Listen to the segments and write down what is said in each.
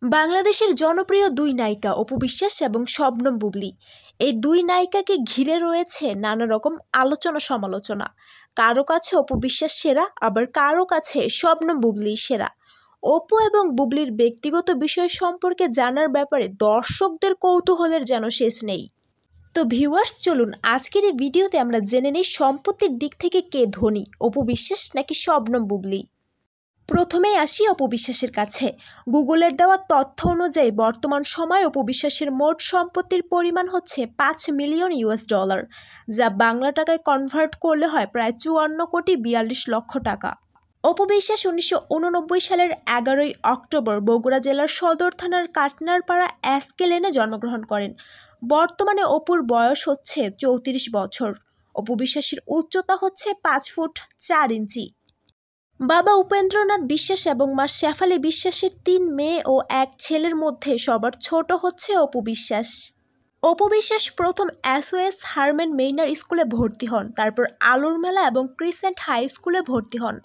বাংলাদেশের জনপ্রিয় দুই নায়িকা অপু বিশ্বাস এবং শবনম বুবলী। এই দুই নায়িকাকে ঘিরে রয়েছে নানা রকম আলোচনা সমালোচনা। কারো কাছে অপু বিশ্বাস সেরা, আবার কারো কাছে শবনম বুবলী সেরা। অপু এবং বুবলীর ব্যক্তিগত বিষয় সম্পর্কে জানার ব্যাপারে দর্শকদের কৌতূহলের যেন শেষ নেই। তো ভিউয়ার্স, চলুন আজকের এই ভিডিওতে আমরা জেনে নিই সম্পত্তির দিক থেকে কে ধনী, অপু বিশ্বাস নাকি শবনম বুবলী। প্রথমেই আসি অপু বিশ্বাসের কাছে। গুগলের দেওয়া তথ্য অনুযায়ী বর্তমান সময়ে অপু বিশ্বাসের মোট সম্পত্তির পরিমাণ হচ্ছে $5 মিলিয়ন, যা বাংলা টাকায় কনভার্ট করলে হয় প্রায় 54,42,00,000 টাকা। অপু বিশ্বাস 1989 সালের 11ই অক্টোবর বগুড়া জেলার সদর থানার কাটনারপাড়া এসকে লেনে জন্মগ্রহণ করেন। বর্তমানে অপুর বয়স হচ্ছে 34 বছর। অপু বিশ্বাসের উচ্চতা হচ্ছে 5 ফুট 4 ইঞ্চি। বাবা উপেন্দ্রনাথ বিশ্বাস এবং মা শেফালী বিশ্বাসের 3 মেয়ে ও 1 ছেলের মধ্যে সবার ছোট হচ্ছে অপু বিশ্বাস। অপু বিশ্বাস প্রথম SOS হারম্যান মেইনার স্কুলে ভর্তি হন, তারপর আলুর মেলা এবং ক্রিসেন্ট হাই স্কুলে ভর্তি হন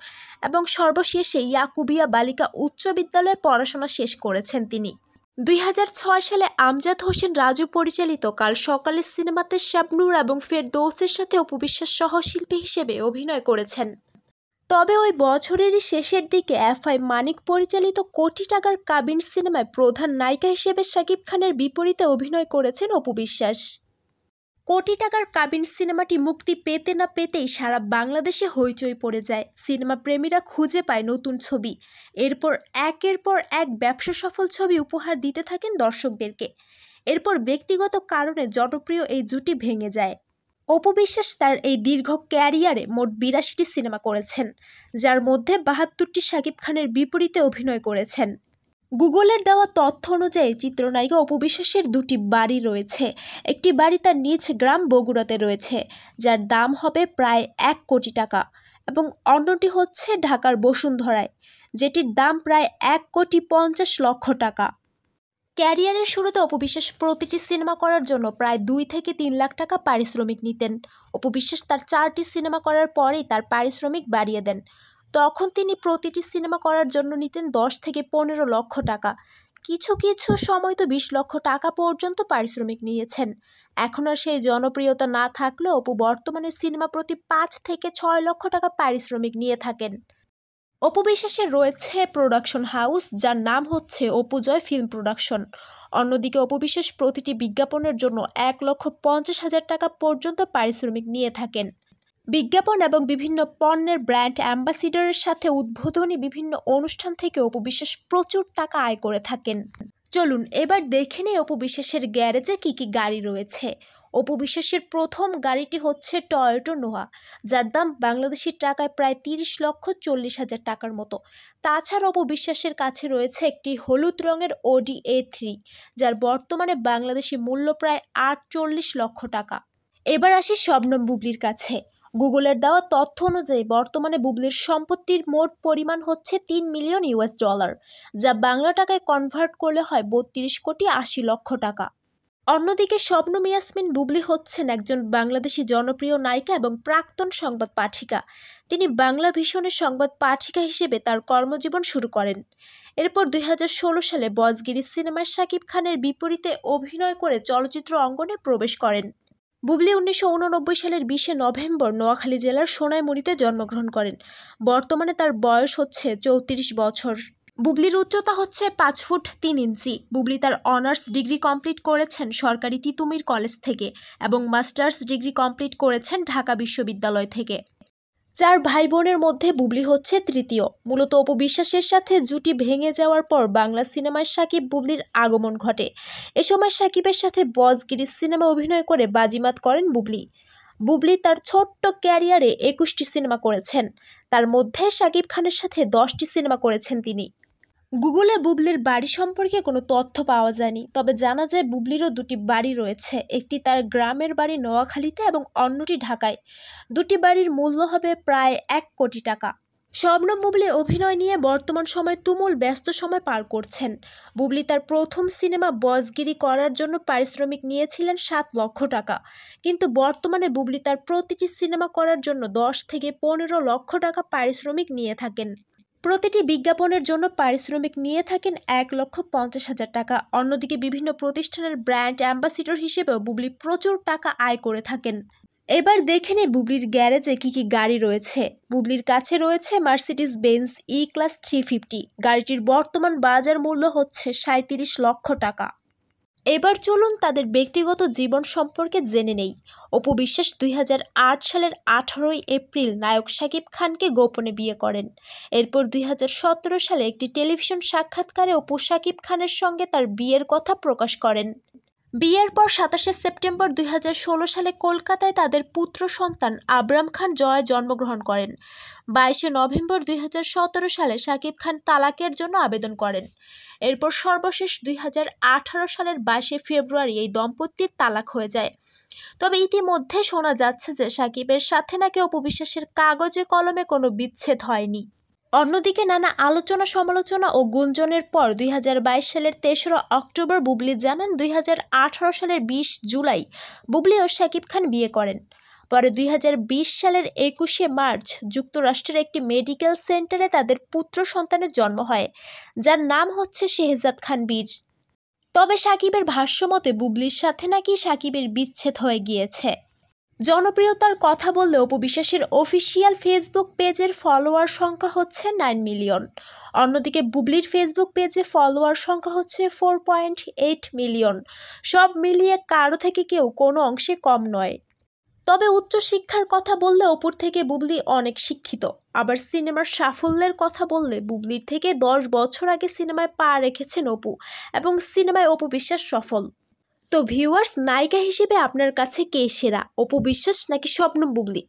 এবং সর্বশেষে ইয়াকুবিয়া বালিকা উচ্চ বিদ্যালয়ে পড়াশোনা শেষ করেছেন তিনি। 2006 সালে আমজাদ হোসেন রাজু পরিচালিত কাল সকালে সিনেমাতে শাবনূর এবং ফেরদৌসের সাথে অপু বিশ্বাস সহশিল্পী হিসেবে অভিনয় করেছেন। তবে ওই বছরেরই শেষের দিকে FI মানিক পরিচালিত কোটি টাকার কাবিন সিনেমায় প্রধান নায়িকা হিসেবে শাকিব খানের বিপরীতে অভিনয় করেছেন অপু বিশ্বাস। কোটি টাকার কাবিন সিনেমাটি মুক্তি পেতে না পেতেই সারা বাংলাদেশে হইচই পড়ে যায়। সিনেমা প্রেমীরা খুঁজে পায় নতুন ছবি। এরপর একের পর এক ব্যবসা সফল ছবি উপহার দিতে থাকেন দর্শকদেরকে। এরপর ব্যক্তিগত কারণে জনপ্রিয় এই জুটি ভেঙে যায়। অপু বিশ্বাস তার এই দীর্ঘ ক্যারিয়ারে মোট 82টি সিনেমা করেছেন, যার মধ্যে 72টি শাকিব খানের বিপরীতে অভিনয় করেছেন। গুগলের দেওয়া তথ্য অনুযায়ী চিত্রনায়িকা অপু বিশ্বাসের 2টি বাড়ি রয়েছে। একটি বাড়ি তার নিজ গ্রাম বগুড়াতে রয়েছে, যার দাম হবে প্রায় 1 কোটি টাকা, এবং অন্যটি হচ্ছে ঢাকার বসুন্ধরায়, যেটির দাম প্রায় 1,50,00,000 টাকা। ক্যারিয়ারের শুরুতে অপু বিশ্বাস প্রতিটি সিনেমা করার জন্য প্রায় 2 থেকে 3 লাখ টাকা পারিশ্রমিক নিতেন। অপু বিশ্বাস তার 4টি সিনেমা করার পরেই তার পারিশ্রমিক বাড়িয়ে দেন। তখন তিনি প্রতিটি সিনেমা করার জন্য নিতেন 10 থেকে 15 লক্ষ টাকা। কিছু কিছু সময় তো 20 লক্ষ টাকা পর্যন্ত পারিশ্রমিক নিয়েছেন। এখন আর সেই জনপ্রিয়তা না থাকলেও অপু বর্তমানে সিনেমা প্রতি 5 থেকে 6 লক্ষ টাকা পারিশ্রমিক নিয়ে থাকেন। অপু বিশ্বাসের রয়েছে প্রোডাকশন হাউস, যার নাম হচ্ছে অপুজয় ফিল্ম প্রোডাকশন। অন্যদিকে অপু বিশ্বাস প্রতিটি বিজ্ঞাপনের জন্য 1,50,000 টাকা পর্যন্ত পারিশ্রমিক নিয়ে থাকেন। বিজ্ঞাপন এবং বিভিন্ন পণ্যের ব্র্যান্ড অ্যাম্বাসিডরের সাথে উদ্বোধনী বিভিন্ন অনুষ্ঠান থেকে অপু বিশ্বাস প্রচুর টাকা আয় করে থাকেন। চলুন এবার দেখে নিই অপু বিশ্বাসের গ্যারেজে কী কী গাড়ি রয়েছে। অপু বিশ্বাসের প্রথম গাড়িটি হচ্ছে টয়োটা নোয়া, যার দাম বাংলাদেশি টাকায় প্রায় 30,40,000 টাকার মতো। তাছাড়া অপু বিশ্বাসের কাছে রয়েছে একটি হলুদ রঙের Audi A3, যার বর্তমানে বাংলাদেশি মূল্য প্রায় 48 লক্ষ টাকা। এবার আসি শবনম বুবলীর কাছে। গুগলের দেওয়া তথ্য অনুযায়ী বর্তমানে বুবলীর সম্পত্তির মোট পরিমাণ হচ্ছে $3 মিলিয়ন, যা বাংলা টাকায় কনভার্ট করলে হয় 32,80,00,000 টাকা। অন্যদিকে শবনম ইয়াসমিন বুবলী হচ্ছেন একজন বাংলাদেশি জনপ্রিয় নায়িকা এবং প্রাক্তন সংবাদ পাঠিকা। তিনি বাংলা ভিশনের সংবাদ পাঠিকা হিসেবে তার কর্মজীবন শুরু করেন। এরপর 2016 সালে বজগিরি সিনেমায় শাকিব খানের বিপরীতে অভিনয় করে চলচ্চিত্র অঙ্গনে প্রবেশ করেন। বুবলী 1989 সালের 20 নভেম্বর নোয়াখালী জেলার সোনাইমুড়িতে জন্মগ্রহণ করেন। বর্তমানে তার বয়স হচ্ছে 34 বছর। বুবলীর উচ্চতা হচ্ছে 5 ফুট 3 ইঞ্চি। বুবলী তার অনার্স ডিগ্রি কমপ্লিট করেছেন সরকারি তিতুমির কলেজ থেকে এবং মাস্টার্স ডিগ্রি কমপ্লিট করেছেন ঢাকা বিশ্ববিদ্যালয় থেকে। 4 ভাই বোনের মধ্যে বুবলী হচ্ছে তৃতীয়। মূলত অপু বিশ্বাসের সাথে জুটি ভেঙে যাওয়ার পর বাংলা সিনেমায় শাকিব বুবলীর আগমন ঘটে। এ সময় শাকিবের সাথে বজগিরি সিনেমা অভিনয় করে বাজিমাত করেন বুবলী। বুবলী তার ছোট্ট ক্যারিয়ারে 21টি সিনেমা করেছেন, তার মধ্যে শাকিব খানের সাথে 10টি সিনেমা করেছেন তিনি। গুগলে বুবলীর বাড়ি সম্পর্কে কোনো তথ্য পাওয়া যায়নি, তবে জানা যায় বুবলীরও 2টি বাড়ি রয়েছে। একটি তার গ্রামের বাড়ি নোয়াখালীতে এবং অন্যটি ঢাকায়। 2টি বাড়ির মূল্য হবে প্রায় 1 কোটি টাকা। শবনম বুবলী অভিনয় নিয়ে বর্তমান সময়ে তুমুল ব্যস্ত সময় পার করছেন। বুবলী তার প্রথম সিনেমা বজগিরি করার জন্য পারিশ্রমিক নিয়েছিলেন 7 লক্ষ টাকা, কিন্তু বর্তমানে বুবলী তার প্রতিটি সিনেমা করার জন্য 10 থেকে 15 লক্ষ টাকা পারিশ্রমিক নিয়ে থাকেন। প্রতিটি বিজ্ঞাপনের জন্য পারিশ্রমিক নিয়ে থাকেন 1,50,000 টাকা। অন্যদিকে বিভিন্ন প্রতিষ্ঠানের ব্র্যান্ড অ্যাম্বাসিডর হিসেবেও বুবলি প্রচুর টাকা আয় করে থাকেন। এবার দেখে নে বুবলির গ্যারেজে কি কি গাড়ি রয়েছে। বুবলির কাছে রয়েছে মার্সিডিজ বেঞ্জ E-ক্লাস 350। গাড়িটির বর্তমান বাজার মূল্য হচ্ছে 37 লক্ষ টাকা। এবার চলুন তাদের ব্যক্তিগত জীবন সম্পর্কে জেনে নেই। অপু বিশ্বাস 2008 সালের 18 এপ্রিল নায়ক শাকিব খানকে গোপনে বিয়ে করেন। এরপর 2017 সালে একটি টেলিভিশন সাক্ষাৎকারে অপু শাকিব খানের সঙ্গে তার বিয়ের কথা প্রকাশ করেন। বিয়ের পর 27 সেপ্টেম্বর 2016 সালে কলকাতায় তাদের পুত্র সন্তান আবরাম খান জয় জন্মগ্রহণ করেন। 22 নভেম্বর 2017 সালে শাকিব খান তালাকের জন্য আবেদন করেন। এরপর সর্বশেষ 2018 সালের 22 ফেব্রুয়ারি এই দম্পতির তালাক হয়ে যায়। তবে ইতিমধ্যে শোনা যাচ্ছে যে শাকিবের সাথে নাকি অপু বিশ্বাসের কাগজে কলমে কোনো বিচ্ছেদ হয়নি। অন্যদিকে নানা আলোচনা সমালোচনা ও গুঞ্জনের পর 2022 সালের 3রা অক্টোবর বুবলি জানান 2018 সালের 20 জুলাই বুবলি ও শাকিব খান বিয়ে করেন। পরে 2020 সালের 21শে মার্চ যুক্তরাষ্ট্রের একটি মেডিকেল সেন্টারে তাদের পুত্র সন্তানের জন্ম হয়, যার নাম হচ্ছে শেহজাদ খান বীর। তবে শাকিবের ভাষ্যমতে বুবলির সাথে নাকি শাকিবের বিচ্ছেদ হয়ে গিয়েছে। জনপ্রিয়তার কথা বললে অপু বিশ্বাসের অফিসিয়াল ফেসবুক পেজের ফলোয়ার সংখ্যা হচ্ছে 9 মিলিয়ন। অন্যদিকে বুবলির ফেসবুক পেজে ফলোয়ার সংখ্যা হচ্ছে 4.8 মিলিয়ন। সব মিলিয়ে কারো থেকে কেউ কোনো অংশে কম নয়। তবে উচ্চশিক্ষার কথা বললে অপুর থেকে বুবলি অনেক শিক্ষিত। আবার সিনেমার সাফল্যের কথা বললে বুবলির থেকে 10 বছর আগে সিনেমায় পা রেখেছেন অপু এবং সিনেমায় অপু বিশ্বাস সফল। তো ভিউয়ার্স, নায়িকা হিসেবে আপনার কাছে কে সেরা, অপু বিশ্বাস নাকি শবনম বুবলি?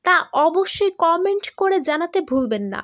তা অবশ্যই কমেন্ট করে জানাতে ভুলবেন না।